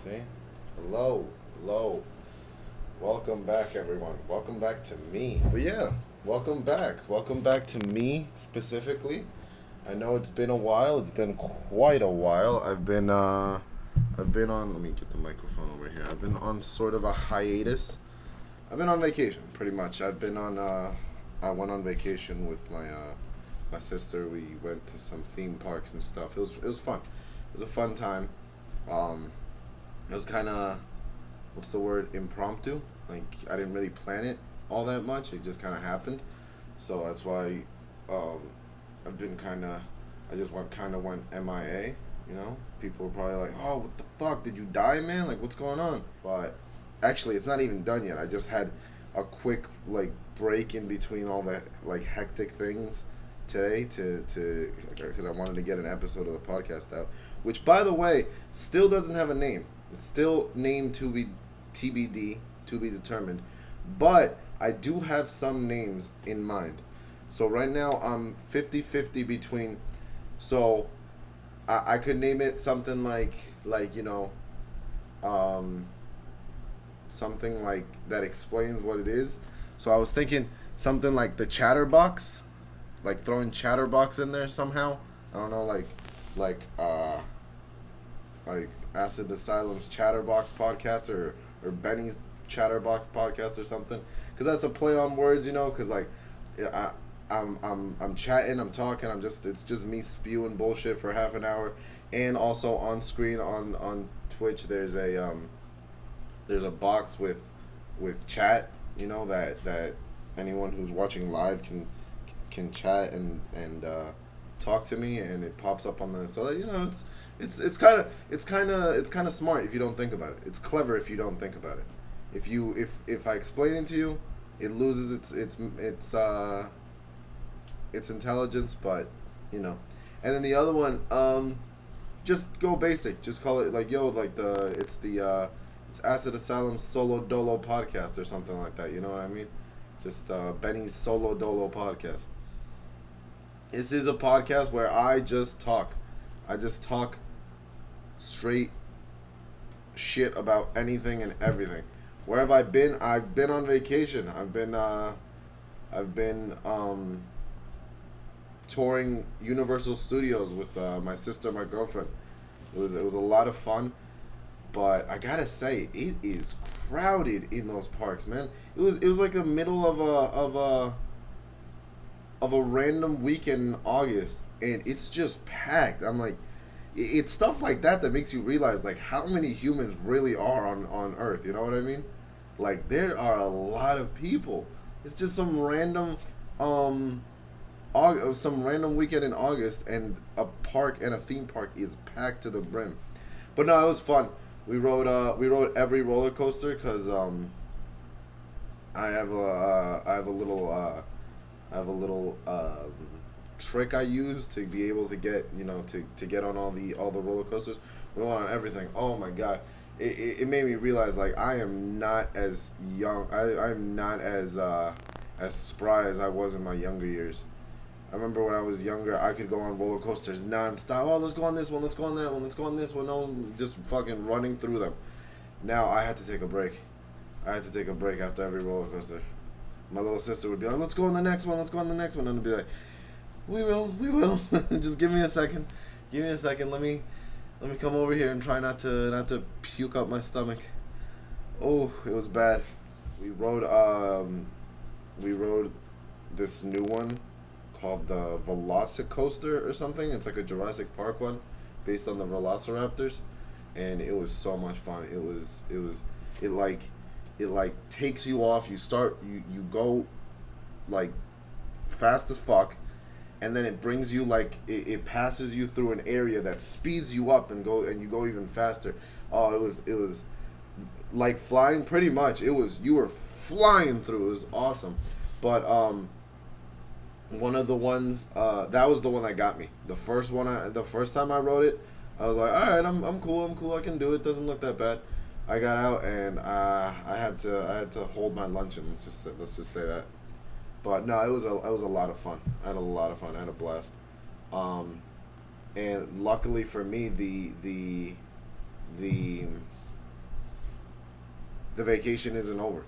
See? Hello. Welcome back, everyone. Welcome back to me. But yeah, welcome back. Welcome back to me specifically. I know it's been a while. It's been quite a while. I've been on. Let me get the microphone over here. I've been on sort of a hiatus. I've been on vacation, pretty much. I've been on. I went on vacation with my sister. We went to some theme parks and stuff. It was fun. It was a fun time. It was kind of, what's the word, impromptu. Like, I didn't really plan it all that much. It just kind of happened. So that's why I've been I just went MIA, you know? People were probably like, oh, what the fuck? Did you die, man? Like, what's going on? But actually, it's not even done yet. I just had a quick, break in between all the, hectic things today because I wanted to get an episode of the podcast out, which, by the way, still doesn't have a name. It's still named to be TBD, to be determined, but I do have some names in mind. So right now I'm 50-50 between, so I could name it something something like that explains what it is. So I was thinking something like the Chatterbox, like throwing Chatterbox in there somehow. I don't know, like Acid Asylum's Chatterbox podcast or Benny's Chatterbox podcast or something, because that's a play on words, you know. Because I'm chatting, I'm talking, it's just me spewing bullshit for half an hour, and also on screen on Twitch there's a box with chat, you know, that anyone who's watching live can chat and talk to me, and it pops up on the, so that, you know, it's kind of smart if you don't think about it. It's clever if you don't think about it. If I explain it to you, it loses its intelligence, but you know. And then the other one, just go basic. Just call it it's Acid Asylum's Solo-Dolo Podcast or something like that. You know what I mean? Just Benny's Solo-Dolo Podcast. This is a podcast where I just talk. I just talk straight shit about anything and everything. Where have I been? I've been on vacation. I've been touring Universal Studios with my sister, my girlfriend. It was a lot of fun, but I gotta say, it is crowded in those parks, man. It was like the middle of a random weekend in August, and it's just packed. I'm like, it's stuff like that makes you realize, like, how many humans really are on Earth. You know what I mean? Like, there are a lot of people. It's just some random weekend in August, and a park and a theme park is packed to the brim. But no, it was fun. We rode every roller coaster because I have a little trick I use to be able to get, you know, to get on all the roller coasters. We went on everything. Oh my god, it made me realize, like, I am not as young. I'm not as spry as I was in my younger years. I remember when I was younger, I could go on roller coasters non-stop. Oh, let's go on this one, let's go on that one, let's go on this one. No, just fucking running through them. Now I had to take a break. I had to take a break after every roller coaster. My little sister would be like, let's go on the next one, and I'd be like, we will. Just give me a second. Let me come over here and try not to puke up my stomach. Oh, it was bad. We rode this new one called the Velocicoaster or something. It's like a Jurassic Park one based on the Velociraptors, and it was so much fun. It takes you off. You go like fast as fuck, and then it brings you it passes you through an area that speeds you up and you go even faster. Oh, it was like flying, pretty much. You were flying through. It was awesome. But one of the ones that was the one that got me. The first time I rode it, I was like, all right, I'm cool, I can do it. Doesn't look that bad. I got out and I had to hold my luncheon. Let's just say that. But no, it was a lot of fun. I had a lot of fun. I had a blast. And luckily for me, the the vacation isn't over.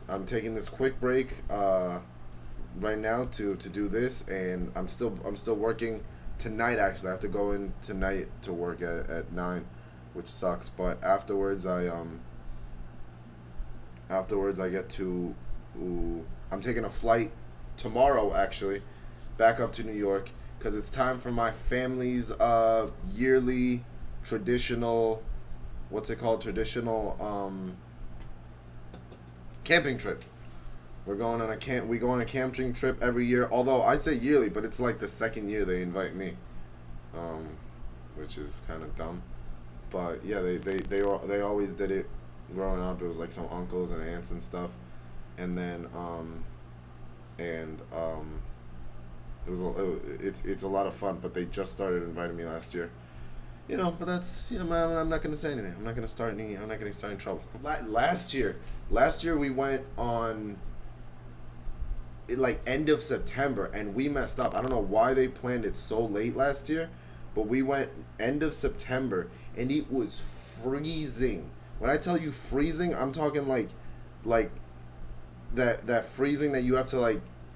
I'm taking this quick break right now to do this, and I'm still working tonight. Actually, I have to go in tonight to work at 9, which sucks. But afterwards, I get to. I'm taking a flight tomorrow, actually, back up to New York, because it's time for my family's yearly traditional, what's it called? Traditional camping trip. We go on a camping trip every year. Although I say yearly, but it's like the second year they invite me, which is kind of dumb. But yeah, they always did it growing up. It was like some uncles and aunts and stuff, and then it's a lot of fun. But they just started inviting me last year. But that's I'm not gonna say anything. I'm not gonna start in trouble. Last year we went on like end of September, and we messed up. I don't know why they planned it so late last year, but we went end of September, and it was freezing. When I tell you freezing, I'm talking like that freezing that you have to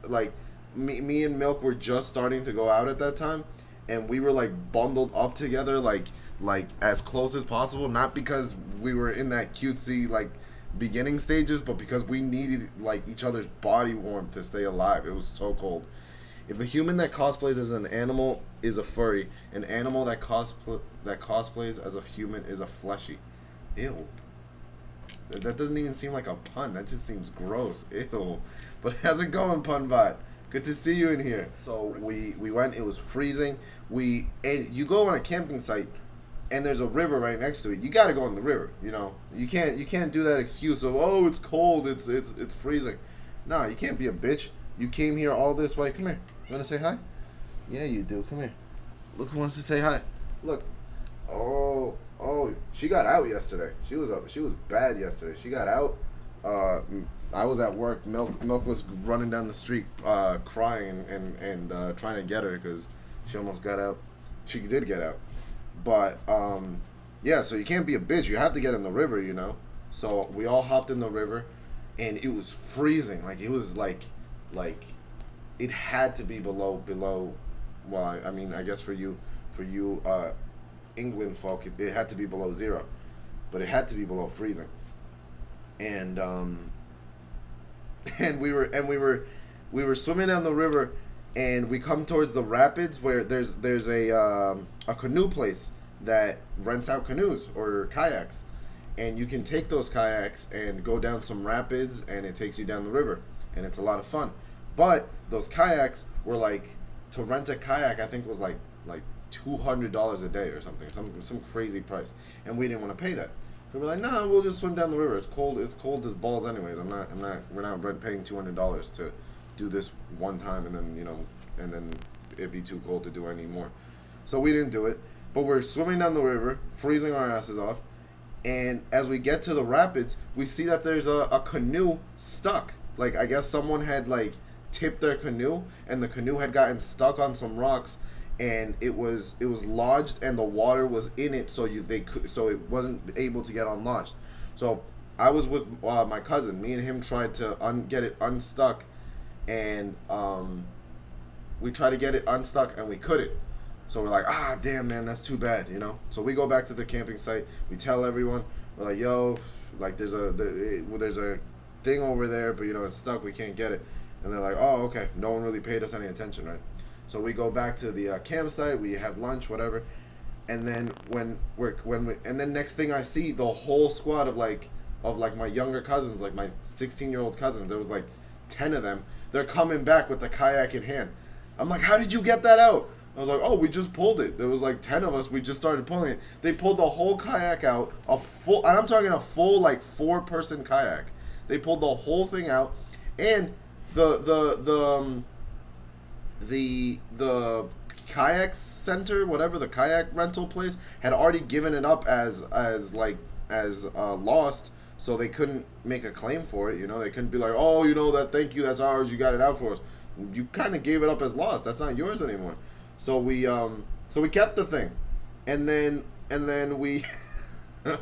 like me and Milk were just starting to go out at that time. And we were like bundled up together, like as close as possible. Not because we were in that cutesy like beginning stages, but because we needed like each other's body warmth to stay alive. It was so cold. If a human that cosplays as an animal is a furry, an animal that cosplays as a human is a fleshy. Ew. That doesn't even seem like a pun. That just seems gross. Ew. But how's it going, PunBot? Good to see you in here. So we went. It was freezing. And you go on a camping site, and there's a river right next to it. You got to go in the river. You can't do that excuse of it's cold. It's freezing. Nah, you can't be a bitch. You came here all this way. Come here. You wanna say hi? Yeah, you do. Come here. Look who wants to say hi. Look. Oh, she got out yesterday. She was bad yesterday. She got out. I was at work. Milk was running down the street, crying and trying to get her because she almost got out. She did get out, but yeah. So you can't be a bitch. You have to get in the river, So we all hopped in the river, and it was freezing. Like it was like it had to be below. Well, I mean, I guess for you, England folk, it had to be below zero, but it had to be below freezing, and we were swimming down the river, and we come towards the rapids where there's a canoe place that rents out canoes or kayaks, and you can take those kayaks and go down some rapids, and it takes you down the river, and it's a lot of fun. But those kayaks were like, to rent a kayak I think was like $200 a day or something, some crazy price, and we didn't want to pay that. So we're like, nah, we'll just swim down the river. It's cold as balls anyways. We're not paying $200 to do this one time, and then it'd be too cold to do any more. So we didn't do it. But we're swimming down the river, freezing our asses off, and as we get to the rapids, we see that there's a canoe stuck. Like, I guess someone had like tipped their canoe, and the canoe had gotten stuck on some rocks, and it was lodged, and the water was in it, so it wasn't able to get unlodged. So I was with my cousin. Me and him tried to get it unstuck, and we tried to get it unstuck, and we couldn't. So we're like, damn, man, that's too bad, So we go back to the camping site. We tell everyone, we're like, yo, like there's a thing over there, but it's stuck. We can't get it. And they're like, oh, okay. No one really paid us any attention, right? So we go back to the campsite. We have lunch, whatever, and then and then next thing I see, the whole squad of my younger cousins, like my 16-year-old cousins. There was like 10 of them. They're coming back with the kayak in hand. I'm like, how did you get that out? I was like, oh, we just pulled it. There was like 10 of us. We just started pulling it. They pulled the whole kayak out, and I'm talking a full like 4-person kayak. They pulled the whole thing out, and the kayak center, whatever, the kayak rental place, had already given it up as lost, so they couldn't make a claim for it. They couldn't be like, oh, that, thank you, that's ours, you got it out for us. You kind of gave it up as lost. That's not yours anymore. So we kept the thing, and then we and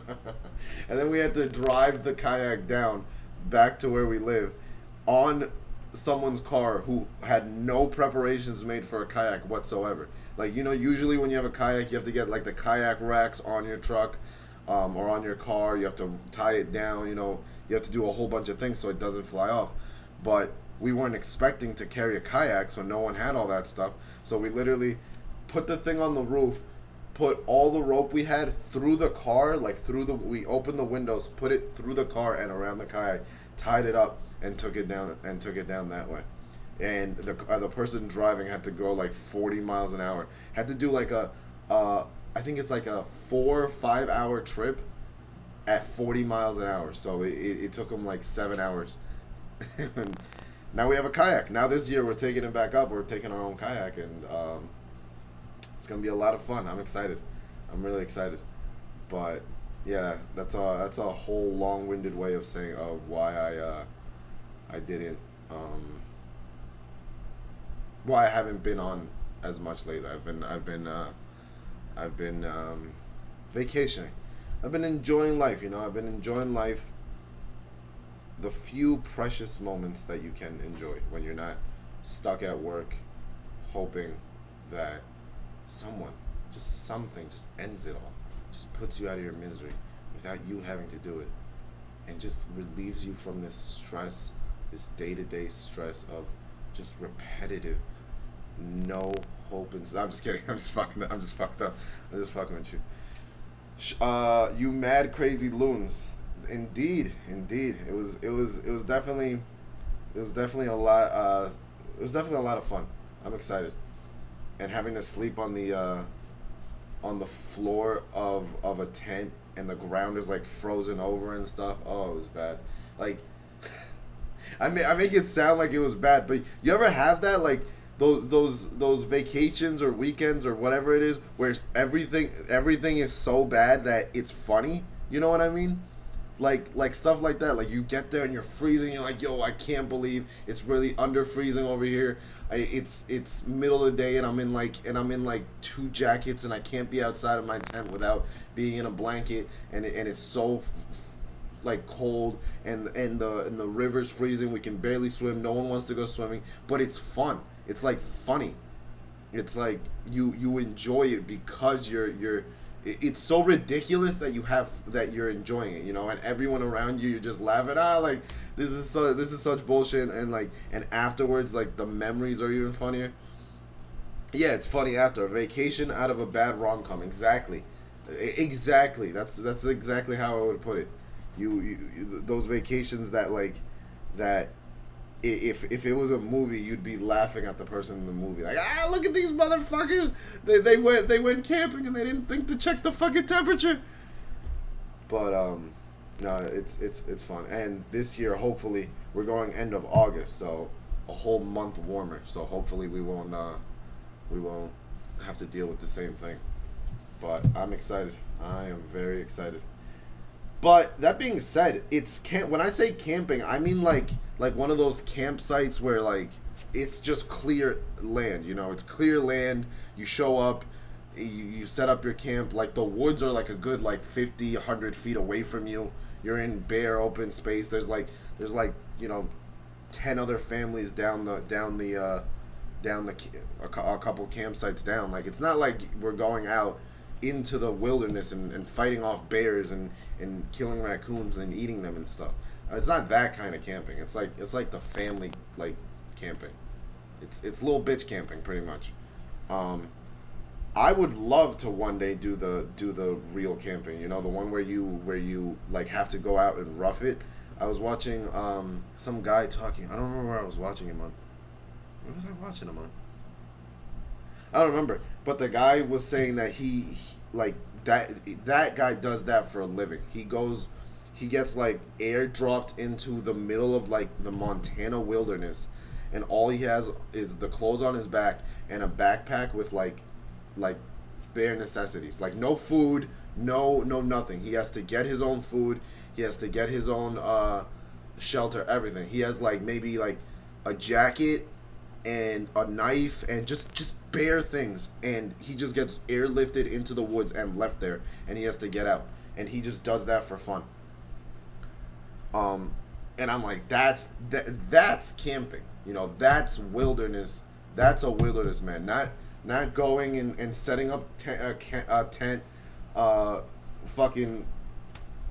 then we had to drive the kayak down back to where we live on someone's car who had no preparations made for a kayak whatsoever. Like, usually when you have a kayak, you have to get like the kayak racks on your truck, or on your car. You have to tie it down. You have to do a whole bunch of things so it doesn't fly off. But we weren't expecting to carry a kayak, so no one had all that stuff. So we literally put the thing on the roof, put all the rope we had through the car, we opened the windows, put it through the car and around the kayak, tied it up, and took it down that way. And the person driving had to go like 40 miles an hour. Had to do like I think it's like a 4 or 5 hour trip at 40 miles an hour. So it took them like 7 hours. And now we have a kayak. Now this year we're taking it back up. We're taking our own kayak, and it's gonna be a lot of fun. I'm excited. I'm really excited. But yeah, that's a whole long-winded way of saying why I didn't why I haven't been on as much lately. I've been vacationing. I've been enjoying life. I've been enjoying life. The few precious moments that you can enjoy when you're not stuck at work, hoping that something just ends it all, just puts you out of your misery without you having to do it, and just relieves you from this stress, this day-to-day stress of just repetitive, no hope. And I'm just kidding. I'm just fucking up. I'm just fucking with you. You mad crazy loons. Indeed. It was definitely a lot. It was definitely a lot of fun. I'm excited, and having to sleep on the floor of a tent, and the ground is like frozen over and stuff. Oh, it was bad. Like, I make it sound like it was bad, but you ever have that, like, those vacations or weekends or whatever it is where everything is so bad that it's funny? You know what I mean? Like stuff like that. Like, you get there and you're freezing. You're like, yo, I can't believe it's really under freezing over here. It's middle of the day, and I'm in like 2 jackets, and I can't be outside of my tent without being in a blanket, and it's so like cold, and the river's freezing. We can barely swim. No one wants to go swimming, but it's fun. It's like funny. It's like you enjoy it because it's so ridiculous that you're enjoying it, and everyone around you're just laughing, like, this is such bullshit, and afterwards, like, the memories are even funnier. Yeah, it's funny after a vacation out of a bad rom-com. Exactly. That's exactly how I would put it. You those vacations that, like, that if it was a movie, you'd be laughing at the person in the movie, like, look at these motherfuckers. They went camping and they didn't think to check the fucking temperature. But no, it's fun. And this year, hopefully, we're going end of August, so a whole month warmer. So hopefully we won't have to deal with the same thing. But I'm excited. I am very excited. But that being said, when I say camping, I mean like one of those campsites where, like, it's just clear land, it's clear land. You show up, you set up your camp, like, the woods are like a good, like, 50, 100 feet away from you. You're in bare open space. There's 10 other families down a couple campsites down. Like, it's not like we're going out into the wilderness and fighting off bears and killing raccoons and eating them and stuff. It's not that kind of camping. It's like the family, like, camping. It's little bitch camping, pretty much. I would love to one day do the real camping. The one where you like have to go out and rough it. I was watching some guy talking. I don't remember where I was watching him on. Where was I watching him on? I don't remember, but the guy was saying that he like that guy does that for a living. He gets like airdropped into the middle of, like, the Montana wilderness, and all he has is the clothes on his back and a backpack with like bare necessities, like no food, no nothing. He has to get his own food. He has to get his own shelter, everything. He has, like, maybe like a jacket and a knife and just bare things, and he just gets airlifted into the woods and left there, and he has to get out. and he just does that for fun. And I'm like, that's camping. You know, that's wilderness. That's a wilderness man. Not going and setting up a tent, fucking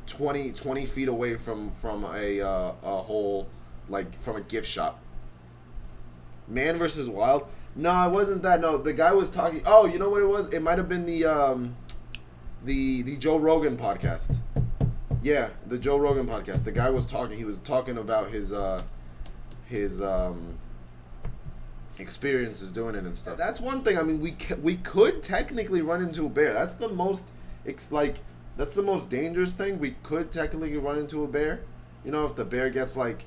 20 feet away from a whole, like, from a gift shop. Man versus Wild. No, it wasn't that. No, the guy was talking. Oh, you know what it was? It might have been the Joe Rogan podcast. Yeah, the Joe Rogan podcast. The guy was talking. He was talking about his experiences doing it and stuff. That's one thing. I mean, we could technically run into a bear. That's the most that's the most dangerous thing. We could technically run into a bear. You know, if the bear gets like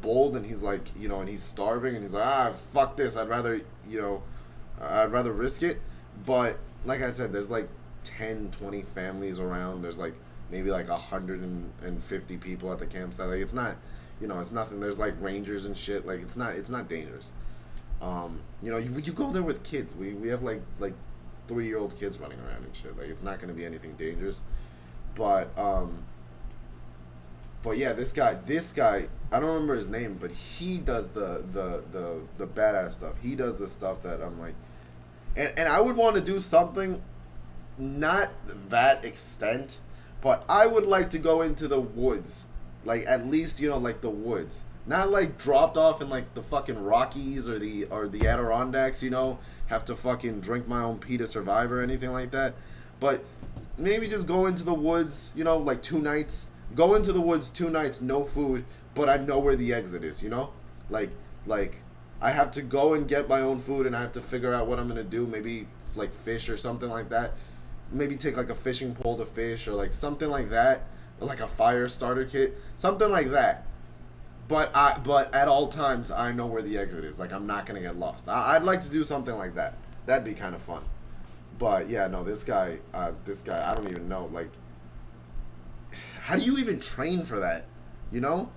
bold and he's like, you know, and he's starving and he's like, fuck this. I'd rather risk it. But like I said, there's like 10, 20 families around. There's like maybe like 150 people at the campsite. Like, it's not, you know, it's nothing. There's like rangers and shit. Like, it's not dangerous. You know, you go there with kids. We have like 3-year-old kids running around and shit. Like, it's not going to be anything dangerous. But yeah, this guy, I don't remember his name, but he does the badass stuff. He does the stuff that I'm like, and I would want to do something, not that extent, but I would like to go into the woods, like, at least, you know, like the woods, not like dropped off in like the fucking Rockies or the Adirondacks, you know, have to fucking drink my own pee to survive or anything like that, but maybe just go into the woods, you know, like 2 nights. Go into the woods 2 nights, no food, but I know where the exit is, you know? Like I have to go and get my own food and I have to figure out what I'm going to do, maybe like fish or something like that. Maybe take like a fishing pole to fish or like something like that, or like a fire starter kit, something like that. But at all times I know where the exit is. Like, I'm not going to get lost. I'd like to do something like that. That'd be kind of fun. But yeah, no, this guy, I don't even know, like, how do you even train for that? You know?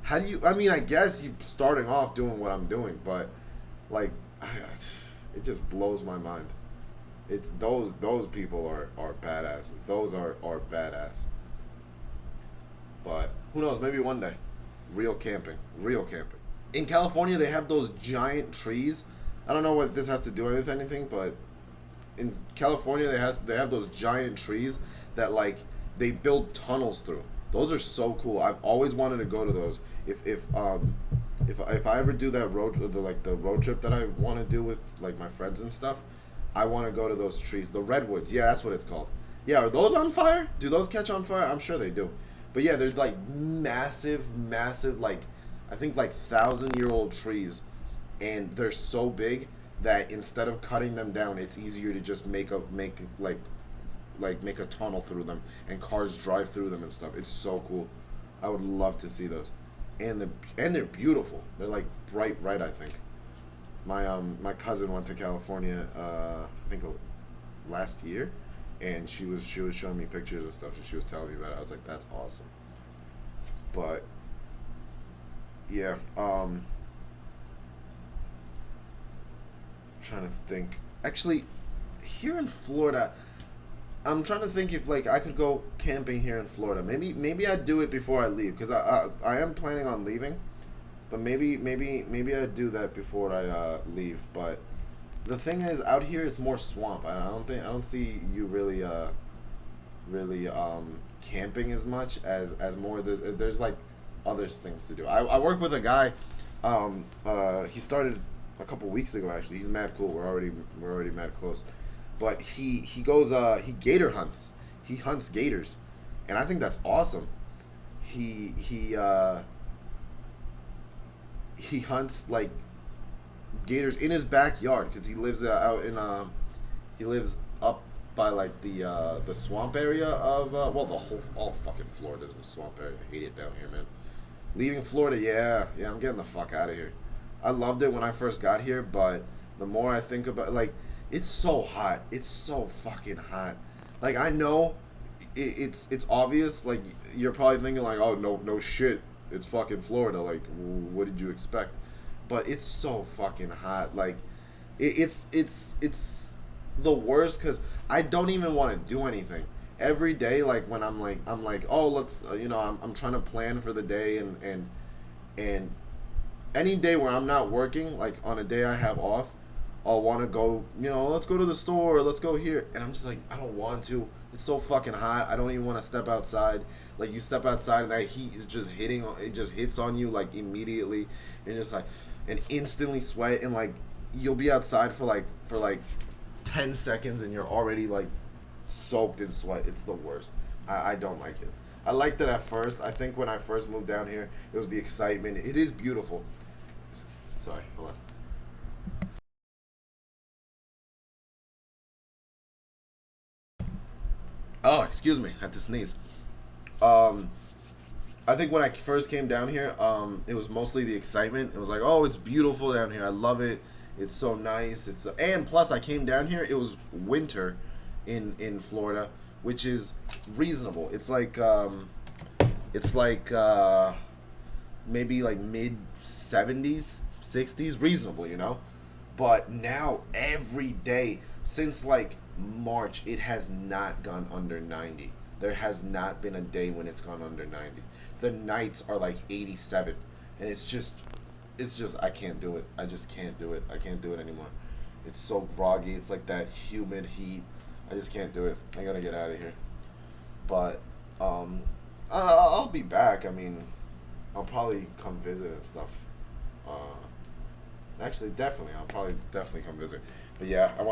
How do you... I mean, I guess you starting off doing what I'm doing, but, like, it just blows my mind. It's those people are badasses. Those are badass. But who knows? Maybe one day. Real camping. In California, they have those giant trees. I don't know what this has to do with anything, but in California, they have those giant trees that, like, they build tunnels through. Those are so cool. I've always wanted to go to those. If I ever do that the road trip that I want to do with like my friends and stuff, I want to go to those trees. The redwoods. Yeah, that's what it's called. Yeah, are those on fire? Do those catch on fire? I'm sure they do. But yeah, there's like massive, like, I think like 1,000-year-old trees, and they're so big that instead of cutting them down, it's easier to just make a tunnel through them and cars drive through them and stuff. It's so cool. I would love to see those. And they're beautiful. They're like bright red, I think. My cousin went to California I think last year, and she was showing me pictures and stuff, and she was telling me about it. I was like, that's awesome. But yeah, trying to think. Actually, here in Florida, I'm trying to think if like I could go camping here in Florida. Maybe I'd do it before I leave, because I am planning on leaving, but maybe I'd do that before I leave. But the thing is, out here it's more swamp. I don't see you really camping as much as more. There's like other things to do. I work with a guy. He started a couple weeks ago actually. He's mad cool. We're already mad close. But he goes he gator hunts. He hunts gators, and I think that's awesome. He hunts like gators in his backyard because he lives out in he lives up by like the swamp area of all fucking Florida is the swamp area. I hate it down here, man. Leaving Florida, yeah, I'm getting the fuck out of here. I loved it when I first got here, but the more I think about like. It's so hot. It's so fucking hot. Like, I know it's obvious. Like, you're probably thinking like, oh, no shit. It's fucking Florida. Like, what did you expect? But it's so fucking hot. Like, it's the worst because I don't even want to do anything. every day, like when I'm like, oh, let's, I'm trying to plan for the day, and any day where I'm not working, like on a day I have off, I'll want to go, let's go to the store, let's go here. And I'm just like, I don't want to. It's so fucking hot. I don't even want to step outside. Like, you step outside and that heat is just it just hits on you, like, immediately. And you're just like, and instantly sweat. And, like, you'll be outside for 10 seconds and you're already, like, soaked in sweat. It's the worst. I don't like it. I liked it at first. I think when I first moved down here, it was the excitement. It is beautiful. Sorry, hold on. Oh, excuse me. I had to sneeze. Um, I think when I first came down here, it was mostly the excitement. It was like, oh, it's beautiful down here. I love it. It's so nice. And plus, I came down here. It was winter in Florida, which is reasonable. It's like maybe like mid 70s, 60s, reasonable. But now every day since like March, it has not gone under 90. There has not been a day when it's gone under 90. The nights are like 87, and it's just I can't do it. I just can't do it. I can't do it anymore. It's so groggy. It's like that humid heat. I just can't do it. I gotta get out of here. But I'll be back. I mean, I'll probably come visit and stuff. Uh, Actually, definitely, I'll probably definitely come visit. But yeah, I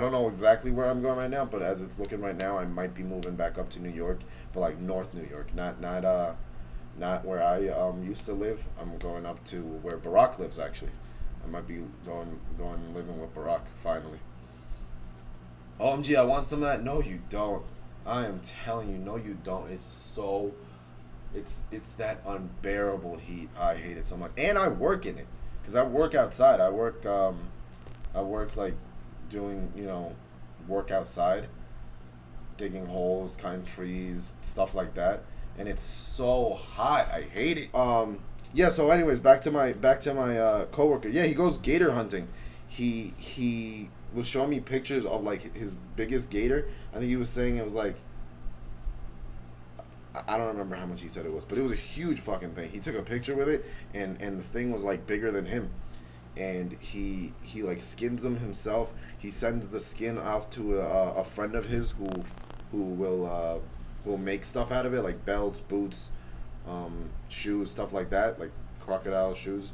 don't know exactly where I'm going right now, but as it's looking right now, I might be moving back up to New York, but like North New York, not where I used to live. I'm going up to where Barack lives actually. I might be going and living with Barack finally. OMG, I want some of that. No, you don't. I am telling you, no, you don't. It's that unbearable heat. I hate it so much, and I work in it because I work outside. I work like doing work outside, digging holes, cutting trees, stuff like that, and it's so hot. I hate it. Yeah. So, anyways, back to my coworker. Yeah, he goes gator hunting. He was showing me pictures of like his biggest gator. I think he was saying it was like, I don't remember how much he said it was, but it was a huge fucking thing. He took a picture with it, and the thing was like bigger than him. And he like skins them himself. He sends the skin off to a friend of his who will make stuff out of it, like belts, boots, shoes, stuff like that, like crocodile shoes.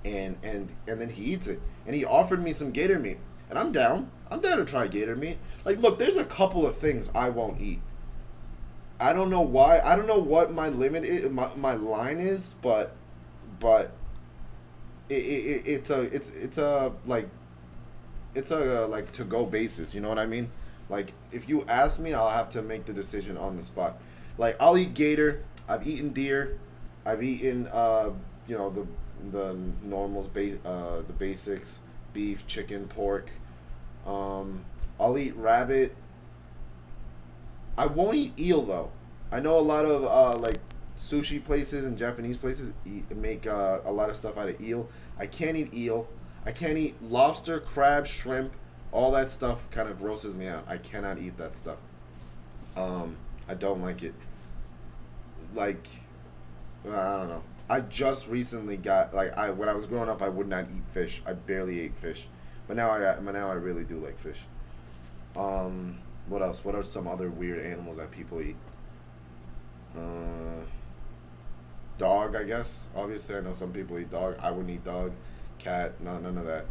And then he eats it. And he offered me some gator meat, and I'm down. I'm down to try gator meat. Like, look, there's a couple of things I won't eat. I don't know why. I don't know what my limit is, my line is, but it's a like to go basis. You know what I mean? Like, if you ask me, I'll have to make the decision on the spot. Like, I'll eat gator. I've eaten deer. I've eaten the normals, the basics: beef, chicken, pork. I'll eat rabbit. I won't eat eel though. I know a lot of like sushi places and Japanese places make a lot of stuff out of eel. I can't eat eel. I can't eat lobster, crab, shrimp. All that stuff kind of grosses me out. I cannot eat that stuff. I don't like it. Like, I don't know. I just recently got like when I was growing up, I would not eat fish. I barely ate fish, but now I really do like fish. What else? What are some other weird animals that people eat? Uh, Dog, I guess. Obviously, I know some people eat dog. I wouldn't eat dog. Cat, no, none of that.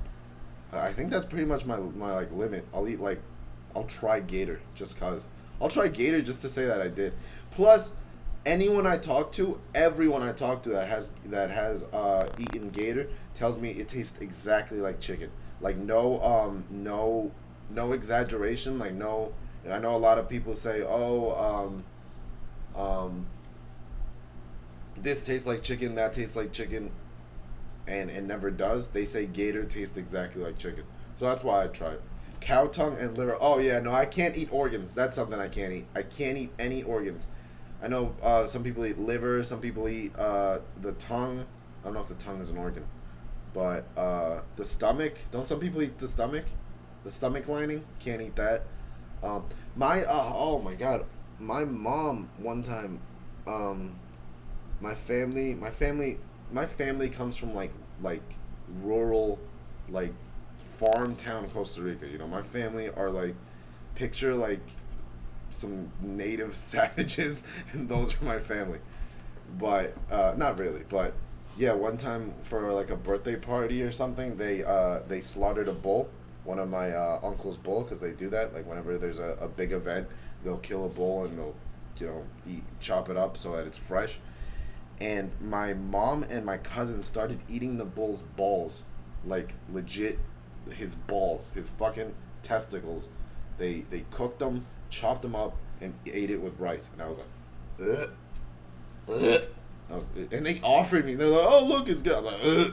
I think that's pretty much my like limit. I'll try gator just cause. I'll try gator just to say that I did. Plus, everyone I talk to that has eaten gator tells me it tastes exactly like chicken. Like, no exaggeration. Like, no. I know a lot of people say, oh, this tastes like chicken, that tastes like chicken, and never does. They say gator tastes exactly like chicken. So that's why I tried. Cow tongue and liver. Oh yeah, no, I can't eat organs. That's something I can't eat. I can't eat any organs. I know some people eat liver. Some people eat the tongue. I don't know if the tongue is an organ, but the stomach. Don't some people eat the stomach? The stomach lining. Can't eat that. Oh my god, my mom one time, um, my family comes from like rural, like farm town Costa Rica. You know, my family are like, picture like some native savages, and those are my family. But not really. But yeah, one time for like a birthday party or something, they slaughtered a bull, one of my uncle's bull, because they do that. Like whenever there's a big event, they'll kill a bull and they'll, chop it up so that it's fresh. And my mom and my cousin started eating the bull's balls, like legit, his balls, his fucking testicles. They cooked them, chopped them up, and ate it with rice. And I was like, ugh. Ugh. And they offered me. They're like, "Oh, look, it's good." I'm like, ugh.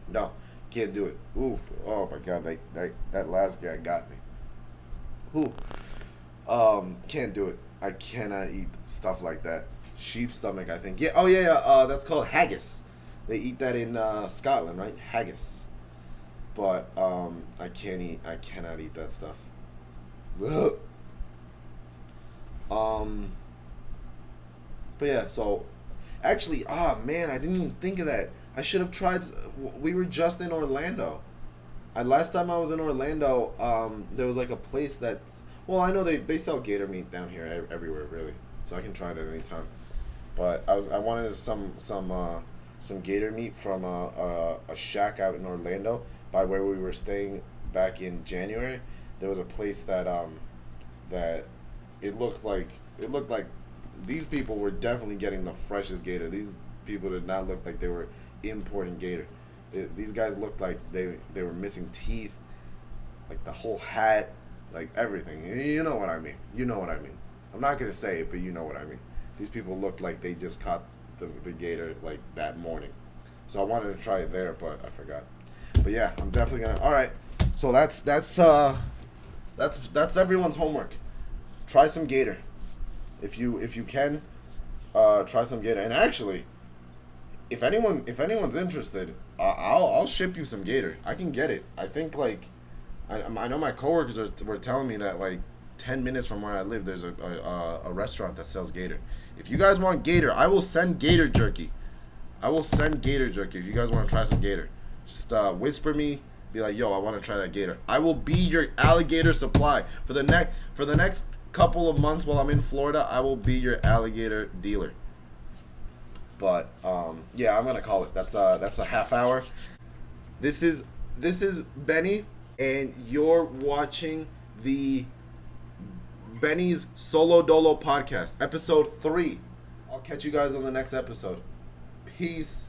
No, can't do it. Oof. Oh my god, that last guy got me. Ooh. Can't do it. I cannot eat stuff like that. Sheep stomach, I think. Yeah. Oh yeah. That's called haggis. They eat that in Scotland, right? Haggis. But I cannot eat that stuff. Ugh. But yeah, so actually, man, I didn't even think of that. I should have tried. We were just in Orlando. Last time I was in Orlando, there was like a place that's, well, I know they sell gator meat down here everywhere, really. So I can try it at any time. But I wanted some gator meat from a shack out in Orlando by where we were staying back in January. There was a place that it looked like these people were definitely getting the freshest gator. These people did not look like they were importing gator. These guys looked like they were missing teeth, like the whole hat, like everything. You know what I mean. You know what I mean. I'm not gonna say it, but you know what I mean. These people looked like they just caught the gator like that morning. So I wanted to try it there, but I forgot. But yeah, I'm definitely gonna. All right. So that's everyone's homework. Try some gator. If you can, try some gator. And actually, if anyone's interested, I'll ship you some gator. I can get it. I think like, I know my coworkers were telling me that like 10 minutes from where I live, there's a restaurant that sells gator. If you guys want gator, I will send gator jerky. I will send gator jerky if you guys want to try some gator. Just whisper me, be like, yo, I want to try that gator. I will be your alligator supply for the next couple of months while I'm in Florida. I will be your alligator dealer. But yeah, I'm gonna call it. That's a half hour. This is Benny, and you're watching the Benny's Solo-Dolo Podcast, episode 3. I'll catch you guys on the next episode. Peace.